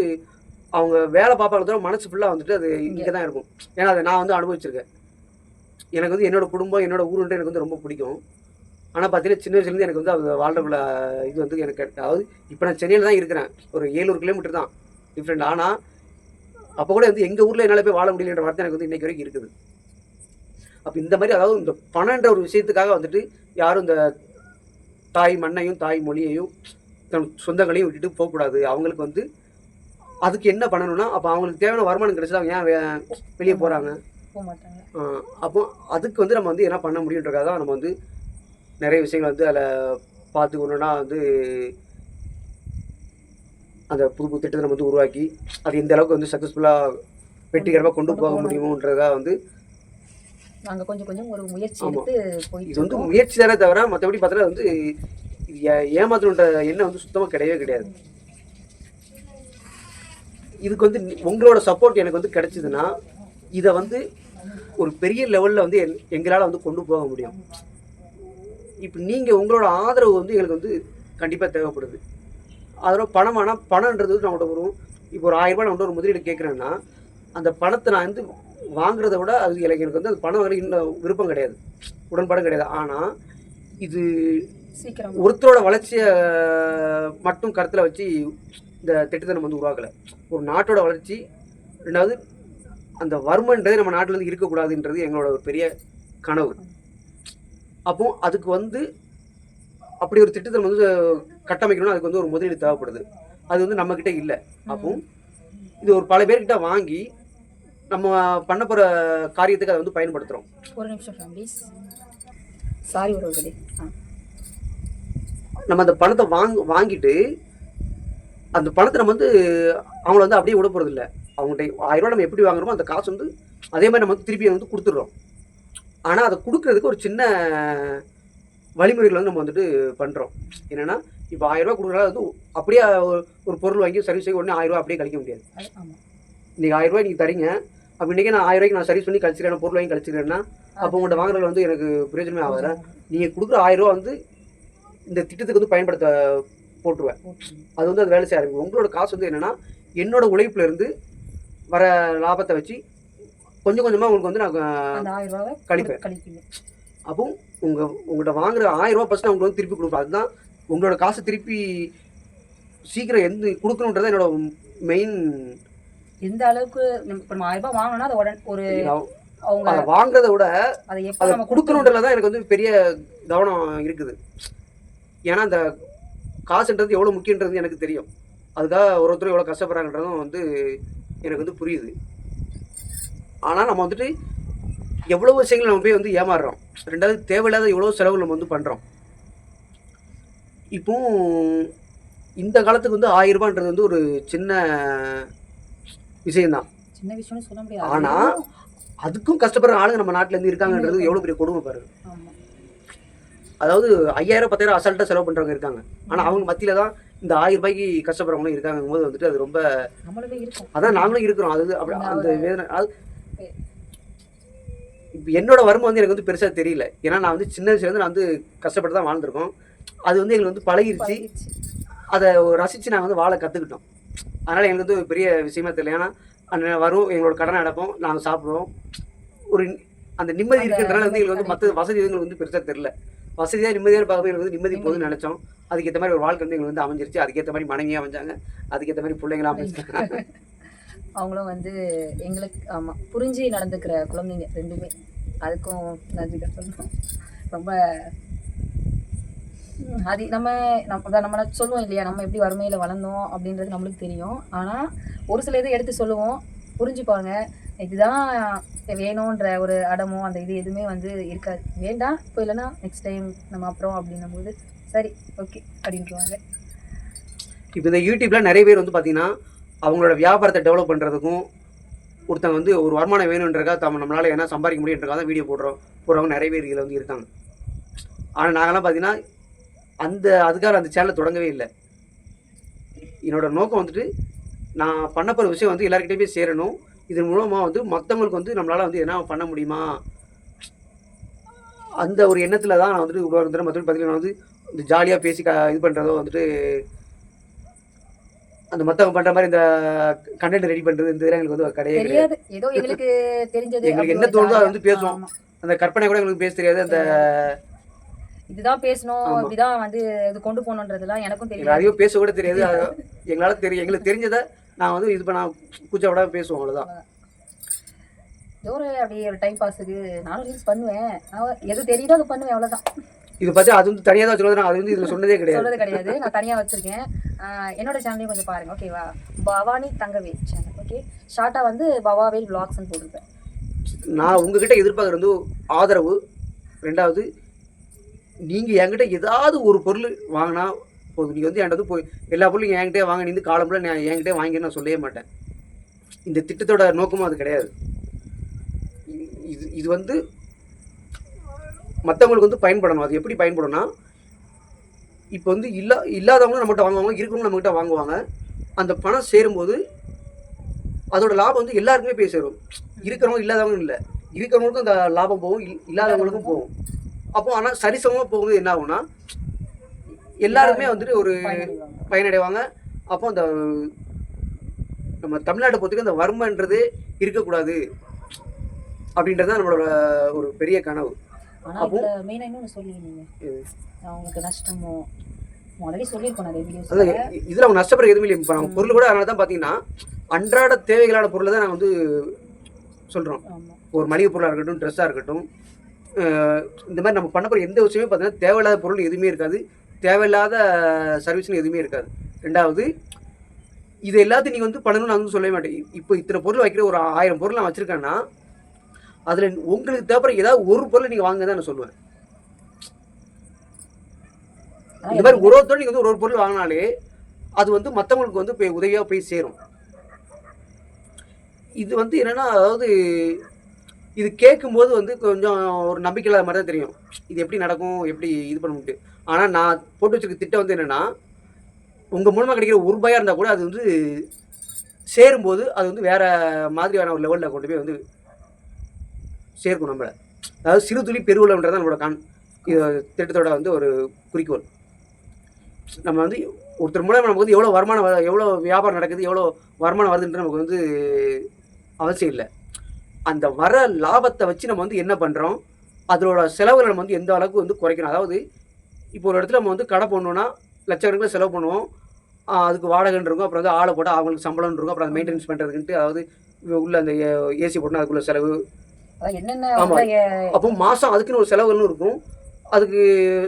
அவங்க வேலை பார்ப்பாங்க தவிர மனசு ஃபுல்லாக வந்துட்டு அது இங்கே தான் இருக்கும். ஏன்னா அதை நான் வந்து அனுபவிச்சிருக்கேன். எனக்கு வந்து என்னோடய குடும்பம் என்னோடய ஊருன்ட்டு எனக்கு வந்து ரொம்ப பிடிக்கும். ஆனால் பார்த்தீங்கன்னா சின்ன வயசுலேருந்து எனக்கு வந்து அது வாழ்றக்குள்ள இது வந்து எனக்கு, அதாவது இப்போ நான் சென்னையில் தான் இருக்கிறேன், ஒரு 700 கிலோமீட்டர் தான் டிஃப்ரெண்ட். ஆனால் அப்போ கூட வந்து எங்கள் ஊரில் என்னால் போய் வாழ முடியலன்ற வார்த்தை எனக்கு வந்து இன்றைக்கு வரைக்கும் இருக்குது. அப்போ இந்த மாதிரி அதாவது இந்த பணன்ற ஒரு விஷயத்துக்காக வந்துட்டு யாரும் இந்த தாய் மண்ணையும் தாய் மொழியையும் தன் சொந்தங்களையும் விட்டுட்டு போகக்கூடாது. அவங்களுக்கு வந்து அதுக்கு என்ன பண்ணணும்னா, அப்போ அவங்களுக்கு தேவையான வருமானம் கிடைச்சது அவங்க ஏன் வெளியே போகிறாங்க? அப்போ அதுக்கு வந்து நம்ம வந்து என்ன பண்ண முடியுன்றக்காக தான் நம்ம வந்து நிறைய விஷயங்கள் வந்து அதில் பார்த்துக்கணுன்னா வந்து அந்த புது திட்டத்தை நம்ம வந்து உருவாக்கி அது எந்த அளவுக்கு வந்து சக்ஸஸ்ஃபுல்லாக வெற்றிகரமாக கொண்டு போக முடியுமோன்றதா வந்து நாங்கள் கொஞ்சம் ஒரு முயற்சி எடுத்து போய் இது வந்து முயற்சி தானே தவிர மற்றபடி பார்த்தா வந்து இது ஏமாத்தணுன்ற எண்ணம் வந்து சுத்தமாக கிடையவே கிடையாது. இதுக்கு வந்து உங்களோட சப்போர்ட் எனக்கு வந்து கிடைச்சதுன்னா இதை வந்து ஒரு பெரிய லெவலில் வந்து எங்களால் வந்து கொண்டு போக முடியும். இப்போ நீங்கள் உங்களோட ஆதரவு வந்து எங்களுக்கு வந்து கண்டிப்பாக தேவைப்படுது. ஆதரவு பணமானால் பணன்றது நம்மளோட வரும். இப்போ ஒரு 1000 ரூபாய் நான் ஒரு முதலீடு கேட்குறேன்னா அந்த பணத்தை நான் வந்து வாங்குறத விட அது எனக்கு வந்து அந்த பணம் வரை இன்னும் விருப்பம் கிடையாது, உடன்பாடும் கிடையாது. ஆனால் இது சீக்கிரம் ஒருத்தரோட வளர்ச்சியை மட்டும் கருத்தில் வச்சு இந்த திட்டத்தை நம்ம வந்து உருவாக்கலை. ஒரு நாட்டோட வளர்ச்சி, ரெண்டாவது அந்த வறுமைன்றதே நம்ம நாட்டில் வந்து இருக்கக்கூடாதுன்றது எங்களோட ஒரு பெரிய கனவு. அப்போ அதுக்கு வந்து அப்படி ஒரு திட்டத்தை வந்து கட்டமைக்கணும்னா அதுக்கு வந்து ஒரு முதலீடு தேவைப்படுது. அது வந்து நம்மக்கிட்ட இல்லை. அப்போ இது ஒரு பல பேர்கிட்ட வாங்கி நம்ம பண்ண போகிற காரியத்துக்கு அதை வந்து பயன்படுத்துகிறோம். ஒரு நிமிஷம் ஃபேமிலிஸ், சாரி உறவுகளே. நம்ம அந்த பணத்தை வாங்கிட்டு அந்த பணத்தை நம்ம வந்து அவங்கள வந்து அப்படியே விட போகிறது இல்லை. அவங்கள்ட்ட 1000 ரூபா நம்ம எப்படி வாங்குறோமோ அந்த காசு வந்து அதே மாதிரி நம்ம வந்து திருப்பி வந்து கொடுத்துட்றோம். ஆனால் அதை கொடுக்கறதுக்கு ஒரு சின்ன வழிமுறைகள் வந்து நம்ம வந்துட்டு பண்ணுறோம். என்னென்னா இப்போ 1000 ரூபா கொடுக்குறதா வந்து அப்படியே ஒரு பொருள் வாங்கி சர்வீஸ் செய்ய உடனே 1000 ரூபா அப்படியே கழிக்க முடியாது. இன்றைக்கி 1000 ரூபாய் நீங்கள் தரீங்க, அப்போ இன்றைக்கி நான் 1000 ரூபாய்க்கு நான் சர்வீஸ் பண்ணி கழிச்சிக்கிறேன், பொருள் வாங்கி கழிச்சிக்கிறேன்னா அப்போ உங்கள்கிட்ட வாங்குறதுல வந்து எனக்கு பிரயோஜனமே ஆகாது. நீங்கள் கொடுக்குற 1000 ரூபா வந்து இந்த திட்டத்துக்கு வந்து பயன்படுத்த போட்டுருவேன். அது வந்து அது வேலை செய்ய ஆரம்பிக்கும். உங்களோட காசு வந்து என்னென்னா என்னோட உழைப்புலேருந்து வர லாபத்தை வச்சு கொஞ்சம் கொஞ்சமாக உங்களுக்கு வந்து நான் கழிப்பேன். அப்போ உங்கள்கிட்ட வாங்குற 1000 ரூபா ஃபஸ்ட்டு நான் உங்களுக்கு வந்து திருப்பி கொடுப்பேன். அதுதான் உங்களோட காசு திருப்பி சீக்கிரம் எந்த கொடுக்கணுன்றதை என்னோட மெயின். எந்த அளவுக்கு இப்போ நம்ம 1000 ரூபாய் வாங்கினோம்னா அதை உடனே ஒரு அவங்க வாங்குறத விட அதை கொடுக்கணுன்றதுல தான் எனக்கு வந்து பெரிய கவனம் இருக்குது. ஏன்னா அந்த காசுன்றது எவ்வளோ முக்கியன்றது எனக்கு தெரியும். அதுக்காக ஒருத்தர் எவ்வளோ கஷ்டப்படுறாங்கன்றதும் வந்து எனக்கு வந்து புரியுது. ஆனால் நம்ம வந்துட்டு எவ்வளோ விஷயங்கள் நம்ம போய் வந்து ஏமாறுறோம். ரெண்டாவது தேவையில்லாத எவ்வளோ செலவு நம்ம வந்து பண்ணுறோம். இப்போ இந்த காலத்துக்கு வந்து 1000 ரூபான்றது வந்து ஒரு சின்ன விஷயம்தான், சின்ன விஷயம்னு சொல்ல முடியாது. ஆனால் அதுக்கும் கஷ்டப்படுற ஆளுங்க நம்ம நாட்டில் இருந்து இருக்காங்கன்றது எவ்வளோ பெரிய கொடுமை பாருங்க. அதாவது 5000 10,000 அசால்ட்டாக செலவு பண்ணுறவங்க இருக்காங்க. ஆனால் அவங்க மத்தியில் தான் இந்த 1000 ரூபாய்க்கு கஷ்டப்படுறவங்களும் இருக்காங்க போது வந்துட்டு அது ரொம்ப அதான் நாங்களும் இருக்கிறோம். அது அப்படி அந்த வேதனை. அது இப்போ என்னோட வறுமை வந்து எனக்கு வந்து பெருசாக தெரியல. ஏன்னா நான் வந்து சின்ன வயசுலேருந்து நான் வந்து கஷ்டப்பட்டு தான் வாழ்ந்துருக்கோம். அது வந்து எங்களுக்கு வந்து பழகிருச்சு. அதை ரசித்து நாங்கள் வந்து வாழ கற்றுக்கிட்டோம். அதனால் எங்களுக்கு வந்து ஒரு பெரிய விஷயமா தெரியல. ஏன்னா அந்த வரும் எங்களோட கடனை அடைப்போம், நாங்கள் சாப்பிடுவோம். ஒரு அந்த நிம்மதி இருக்குன்றனால வந்து எங்களுக்கு வந்து மற்ற வசதி எங்களுக்கு வந்து பெருசாக தெரியல. வசதியாக நிம்மதியான பார்க்கும்போது எங்களுக்கு வந்து நிம்மதி போகுதுன்னு நினச்சோம். அதுக்கேற்ற மாதிரி ஒரு வாழ்க்கை வந்து எங்களுக்கு வந்து அமைஞ்சிருச்சு. அதுக்கேற்ற மாதிரி மனைவியாக அமைஞ்சாங்க, அதுக்கேற்ற மாதிரி பிள்ளைங்களாம் அமைஞ்சாங்க. அவங்களும் வந்து எங்களுக்கு ஆமாம் புரிஞ்சு நடந்துக்கிற குழந்தைங்க ரெண்டுமே. அதுக்கும் நன்றி சொல்லணும். ரொம்ப அது நம்ம சொல்லுவோம் இல்லையா, நம்ம எப்படி வறுமையில் வளர்ந்தோம் அப்படின்றது நம்மளுக்கு தெரியும். ஆனால் ஒரு சில இதை எடுத்து சொல்லுவோம், புரிஞ்சுப்பாங்க. இதுதான் வேணுன்ற ஒரு அடமோ அந்த இது எதுவுமே வந்து இருக்காது. வேண்டாம் இப்போ இல்லைன்னா நெக்ஸ்ட் டைம் நம்ம அப்புறம் அப்படின்னும் போது சரி ஓகே அப்படின்ட்டுருவாங்க. இப்போ இந்த யூடியூப்பில் நிறைய பேர் வந்து பார்த்தீங்கன்னா அவங்களோட வியாபாரத்தை டெவலப் பண்ணுறதுக்கும் ஒருத்தவங்க வந்து ஒரு வருமானம் வேணுன்றக்கா நம்மளால் என்ன சம்பாதிக்க முடியுன்றக்காக தான் வீடியோ போடுறவங்க நிறைய பேர் இதில் வந்து இருக்காங்க. ஆனால் நாங்கள்லாம் பார்த்தீங்கன்னா அதுக்காக அந்த சேனலை தொடங்கவே இல்லை. என்னோட நோக்கம் வந்துட்டு நான் பண்ண போகிற விஷயம் வந்து எல்லாருக்கிட்டே போய் சேரணும். இதன் மூலமாக வந்து மற்றவங்களுக்கு வந்து நம்மளால் வந்து என்ன பண்ண முடியுமா அந்த ஒரு எண்ணத்தில் தான் நான் வந்துட்டு உருவாக்குறேன். மற்றபடி பார்த்தீங்கன்னா வந்து இந்த ஜாலியாக பேசி இது பண்ணுறதோ வந்துட்டு அந்த மற்றவங்க பண்ணுற மாதிரி இந்த கண்டென்ட் ரெடி பண்ணுறது இந்த இதெல்லாம் எங்களுக்கு வந்து கிடையாது. ஏதோ எங்களுக்கு தெரிஞ்சது எங்களுக்கு என்ன தோணுதோ அதை வந்து பேசுவோம். அந்த கற்பனை கூட எங்களுக்கு பேச தெரியாது. அந்த இதுதான் பேசணும் இப்படிதான் வந்து இது கொண்டு போகணுன்றதுலாம் எனக்கும் தெரியும். அதிகம் பேச கூட தெரியாது. எங்களால் தெரியும், எங்களுக்கு தெரிஞ்சதை நான் வந்து இது பண்ண கூச்ச விட பேசுவோம். அவ்வளோதான். ஏதோ அப்படியே ஒரு டைம் பாஸுக்கு நானும் ரீல்ஸ் பண்ணுவேன். எது தெரியுதோ அது பண்ணுவேன், அவ்வளோதான். இது பார்த்து அது வந்து தனியாக தான் வச்சுருவோம். அது வந்து இதில் சொன்னதே கிடையாது. நான் தனியாக வச்சுருக்கேன். என்னோட சேனலையும் கொஞ்சம் பாருங்கள் ஓகேவா. பவானி தங்கவேல் சேனல். ஓகே, ஷார்ட்டாக வந்து பவாவேல் விளாக்ஸ்ன்னு போட்டிருப்பேன். நான் உங்ககிட்ட எதிர்பார்க்குறது வந்து ஆதரவு. ரெண்டாவது நீங்கள் என்கிட்ட ஏதாவது ஒரு பொருள் வாங்கினா போதும். நீங்கள் வந்து என்கிட்ட வந்து போய் எல்லா பொருளும் என்கிட்டே வாங்க, நீ வந்து காலம்புல நான் என்கிட்டே வாங்கி நான் சொல்லவே மாட்டேன். இந்த திட்டத்தோட நோக்கமும் அது கிடையாது. இது வந்து மற்றவங்களுக்கு வந்து பயன்படணும். அது எப்படி பயன்படும்னா இப்போ வந்து இல்லாதவங்களும் நம்மகிட்ட வாங்குவாங்க, இருக்கிறவங்களும் நம்மகிட்ட வாங்குவாங்க. அந்த பணம் சேரும்போது அதோட லாபம் வந்து எல்லாருக்குமே போய் சேரும். இருக்கிறவங்க இல்லாதவங்க இல்லை, இருக்கிறவங்களுக்கும் அந்த லாபம் போகும், இல்லாதவங்களுக்கும் போகும். அப்போ ஆனால் சரிசமமாக போகும்போது என்ன ஆகும்னா எல்லாருமே வந்துட்டு ஒரு பயனடைவாங்க. அப்போ அந்த நம்ம தமிழ்நாட்டை பொறுத்தவரைக்கும் அந்த வறுமைன்றது இருக்கக்கூடாது அப்படின்றது தான் நம்மளோட ஒரு பெரிய கனவு. அப்போ மெயினாக இன்னொன்று சொல்லியிருந்தீங்க, அவங்களுக்கு நஷ்டமோ ஆல்ரெடி சொல்லியிருக்கோம் நிறைய வீடியோஸ். அதான் இதில் அவங்க நஷ்டப்படுற எதுவுமே இல்லை. இப்போ நம்ம பொருள் கூட அதனால தான் பார்த்தீங்கன்னா அன்றாட தேவைகளான பொருளை தான் நாங்கள் வந்து சொல்கிறோம். ஒரு மளிகை பொருளாக இருக்கட்டும், ட்ரெஸ்ஸாக இருக்கட்டும், இந்த மாதிரி நம்ம பண்ண போகிற எந்த விஷயமே பார்த்தீங்கன்னா தேவையில்லாத பொருள் எதுவுமே இருக்காது, தேவையில்லாத சர்வீஸ்னு எதுவுமே இருக்காது. ரெண்டாவது, இது எல்லாத்தையும் நீங்கள் வந்து பண்ணணும்னு நான் வந்து சொல்லவே மாட்டேன். இப்போ இத்தனை பொருள் வைக்கிற ஒரு 1000 பொருள் நான் வச்சுருக்கேன்னா அதில் உங்களுக்கு தேவைப்படுற ஏதாவது ஒரு பொருளை நீங்கள் வாங்க தான் நான் சொல்லுவேன். இந்த மாதிரி ஒரு ஒருத்தர் நீங்கள் வந்து ஒரு பொருள் வாங்கினாலே அது வந்து மற்றவங்களுக்கு வந்து போய் உதவியாக போய் சேரும். இது வந்து என்னென்னா, அதாவது இது கேட்கும்போது வந்து கொஞ்சம் ஒரு நம்பிக்கை இல்லாத மாதிரி தான் தெரியும், இது எப்படி நடக்கும், எப்படி இது பண்ண முடியும். ஆனால் நான் போட்டு வச்சுருக்க திட்டம் வந்து என்னென்னா, உங்கள் மூலமாக கிடைக்கிற ₹1 இருந்தால் கூட அது வந்து சேரும்போது அது வந்து வேறு மாதிரியான ஒரு லெவலில் கொண்டு போய் வந்து சேர்க்கும் நம்மளை. அதாவது சிறு துளி பெருவளம்ன்றது தான் நம்மளோட திட்டத்தோட வந்து ஒரு குறிக்கோள். நம்ம வந்து ஒருத்தர் மூலம் நமக்கு வந்து எவ்வளோ வருமானம் எவ்வளோ வியாபாரம் நடக்குது, எவ்வளோ வருமானம் வருதுன்றது நமக்கு வந்து அவசியம் இல்லை. அந்த வர லாபத்தை வச்சு நம்ம வந்து என்ன பண்ணுறோம், அதோட செலவுகளை நம்ம வந்து எந்த அளவுக்கு வந்து குறைக்கணும். அதாவது இப்போ ஒரு இடத்துல நம்ம வந்து கடை போடணுன்னா லட்சக்கணக்கில் செலவு பண்ணுவோம், அதுக்கு வாடகைன்னு இருக்கும், அப்புறம் வந்து ஆளை போட்டால் அவங்களுக்கு சம்பளம்னு இருக்கும், அப்புறம் அதை மெயின்டெனன்ஸ் பண்ணுறதுக்குன்ட்டு, அதாவது உள்ள அந்த ஏசி போட்டோன்னா அதுக்குள்ள செலவு. ஆமாம், அப்போ மாதம் அதுக்குன்னு ஒரு செலவுன்னு இருக்கும், அதுக்கு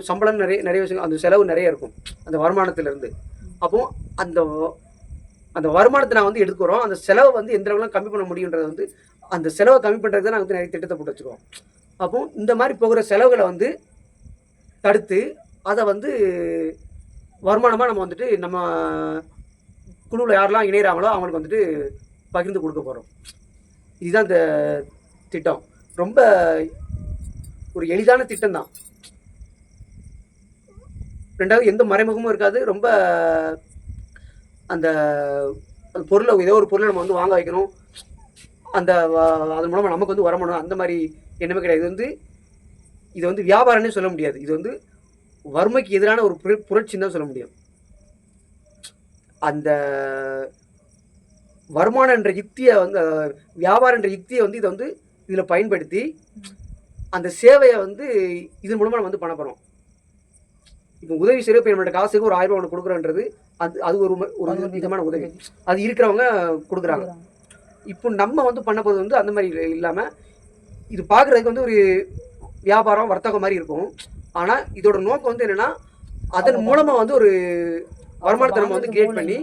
சம்பளம் நிறைய விஷயம், அந்த செலவு நிறைய இருக்கும் அந்த வருமானத்திலேருந்து. அப்போது அந்த வருமானத்தை நான் வந்து எடுத்துக்கிறோம், அந்த செலவை வந்து எந்த அளவுலாம் கம்மி பண்ண முடியுன்றது வந்து அந்த செலவை கம்மி பண்ணுறது தான் நாங்கள் வந்து நிறைய திட்டத்தை போட்டு வச்சுருக்கோம். அப்போது இந்த மாதிரி போகிற செலவுகளை வந்து தடுத்து அதை வந்து வருமானமாக நம்ம வந்துட்டு நம்ம குழுவில் யாரெல்லாம் இணைகிறாங்களோ அவங்களுக்கு வந்துட்டு பகிர்ந்து கொடுக்க போகிறோம். இதுதான் இந்த திட்டம். ரொம்ப ஒரு எளிதான திட்டம் தான். ரெண்டாவது, எந்த மறைமுகமும் இருக்காது. ரொம்ப அந்த பொருளை, ஏதோ ஒரு பொருளை நம்ம வந்து வாங்க வைக்கணும், அதன் மூலமாக நமக்கு வந்து வரணும், அந்த மாதிரி எண்ணமே கிடையாது. இது வந்து வியாபாரம்னே சொல்ல முடியாது, இது வந்து வறுமைக்கு எதிரான ஒரு புரட்சின்னு தான் சொல்ல முடியும். அந்த வருமானம் என்ற யுக்தியை வந்து, வியாபாரம் என்ற யுக்தியை வந்து இதை வந்து இதில் பயன்படுத்தி அந்த சேவையை வந்து இதன் மூலமாக நம்ம வந்து பண்ண போகிறோம். இப்போ உதவி செய்ய நம்மளோட காசுக்கு ஒரு 1000 ஒன்று கொடுக்குறோன்றது அது ஒரு விதமான உதவி, அது இருக்கிறவங்க கொடுக்குறாங்க. இப்போ நம்ம வந்து பண்ண போகிறது வந்து அந்த மாதிரி இல்லாமல், இது பார்க்குறதுக்கு வந்து ஒரு வியாபாரம் வர்த்தகம் மாதிரி இருக்கும். ஆனால் இதோட நோக்கம் வந்து என்னென்னா, அதன் மூலமாக வந்து ஒரு வருமானத்தை நம்ம வந்து கிரியேட் பண்ணி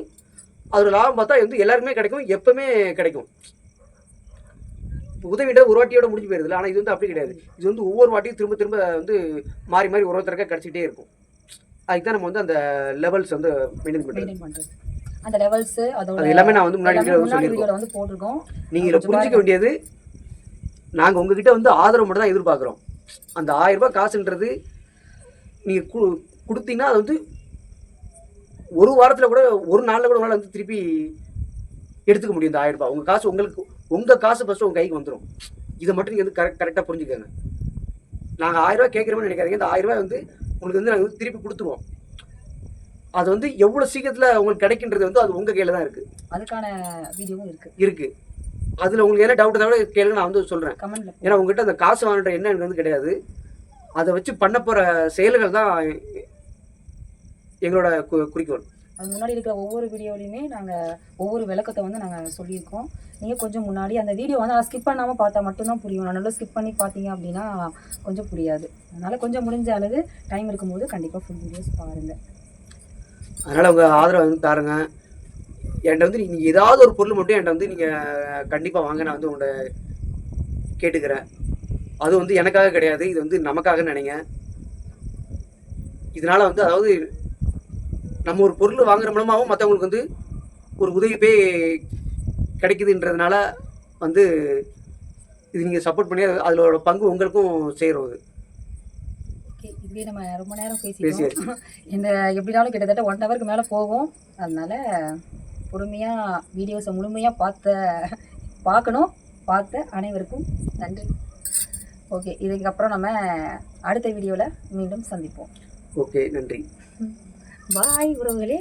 அதோட லாபம் பார்த்தா வந்து எல்லாருக்குமே கிடைக்கும், எப்பவுமே கிடைக்கும். உதவிட ஒரு வாட்டியோட முடிஞ்சு போயிருது. ஆனால் இது வந்து அப்படி கிடையாது. இது வந்து ஒவ்வொரு வாட்டியும் திரும்ப திரும்ப வந்து மாறி மாறி ஒரு ஒருத்தருக்கா கிடைச்சிட்டே இருக்கும். அதுக்கு தான் நம்ம வந்து அந்த லெவல்ஸ் வந்து மெயின்டைன் பண்ணுறது. அந்த லெவல்ஸ் அது எல்லாமே நான் வந்து முன்னாடி வீடியோல வந்து போட்டுருக்கோம். நீங்கள் இதில் புரிஞ்சிக்க வேண்டியது, நாங்கள் உங்ககிட்ட வந்து ஆதரவு மட்டும் தான் எதிர்பார்க்குறோம். அந்த ₹1000 காசுன்றது நீங்கள் கொடுத்தீங்கன்னா அது வந்து ஒரு வாரத்தில் கூட, ஒரு நாளில் கூட உங்களால் வந்து திருப்பி எடுத்துக்க முடியும். இந்த ₹1000 உங்கள் காசு, உங்கள் காசு ஃபஸ்ட்டு உங்கள் கைக்கு வந்துடும். இதை மட்டும் நீங்கள் வந்து கரெக்டாக புரிஞ்சுக்கோங்க. நாங்கள் ₹1000 கேட்குறோம்னு நினைக்காதீங்க. இந்த ₹1000 வந்து உங்களுக்கு வந்து நாங்கள் வந்து திருப்பி கொடுத்துருவோம். அது வந்து எவ்வளோ சீக்கிரத்தில் உங்களுக்கு கிடைக்கின்றது வந்து அது உங்கள் கையில் தான் இருக்குது. அதுக்கான வீடியோவும் இருக்குது. அதில் உங்களுக்கு என்ன டவுட் தவிர கேளுங்க, நான் வந்து சொல்கிறேன். ஏன்னா உங்கள்கிட்ட அந்த காசு வாங்குற என்ன எனக்கு வந்து கிடையாது. அதை வச்சு பண்ண போகிற செயல்கள் தான் எங்களோட குறிக்கோள். அது முன்னாடி இருக்கிற ஒவ்வொரு வீடியோலையுமே நாங்கள் ஒவ்வொரு விளக்கத்தை வந்து நாங்கள் சொல்லியிருக்கோம். நீங்கள் கொஞ்சம் முன்னாடி அந்த வீடியோ வந்து ஸ்கிப் பண்ணாமல் பார்த்தா மட்டும்தான் புரியும். நல்லா ஸ்கிப் பண்ணி பார்த்தீங்க அப்படின்னா கொஞ்சம் புரியாது. அதனால் கொஞ்சம் முடிஞ்ச அளவு டைம் இருக்கும்போது கண்டிப்பாக ஃபுல் வீடியோஸ் பாருங்கள். அதனால் உங்கள் ஆதரவு வந்து தாருங்க. என்கிட்ட வந்து நீங்கள் ஏதாவது ஒரு பொருள் மட்டும் என்கிட்ட வந்து நீங்கள் கண்டிப்பாக வாங்க, நான் வந்து உங்களை கேட்டுக்கிறேன். அது வந்து எனக்காக கிடையாது, இது வந்து நமக்காக நினைங்க. இதனால் வந்து, அதாவது நம்ம ஒரு பொருள் வாங்குற மூலமாகவும் மற்றவங்களுக்கு வந்து ஒரு உதவி போய் கிடைக்குதுன்றதுனால வந்து இது நீங்கள் சப்போர்ட் பண்ணி அதோட பங்கு உங்களுக்கும் சேரும். அது இப்படியே நம்ம ரொம்ப நேரம் பேசிட்டோம். பேசியாச்சு. இந்த எப்படினாலும் கிட்டத்தட்ட 1 ஹவருக்கு மேலே போகும். அதனால பொறுமையாக வீடியோஸை முழுமையாக பார்க்கணும். பார்த்த அனைவருக்கும் நன்றி. ஓகே, இதுக்கப்புறம் நம்ம அடுத்த வீடியோவில் மீண்டும் சந்திப்போம். ஓகே, நன்றி. பாய் உறவுகளே.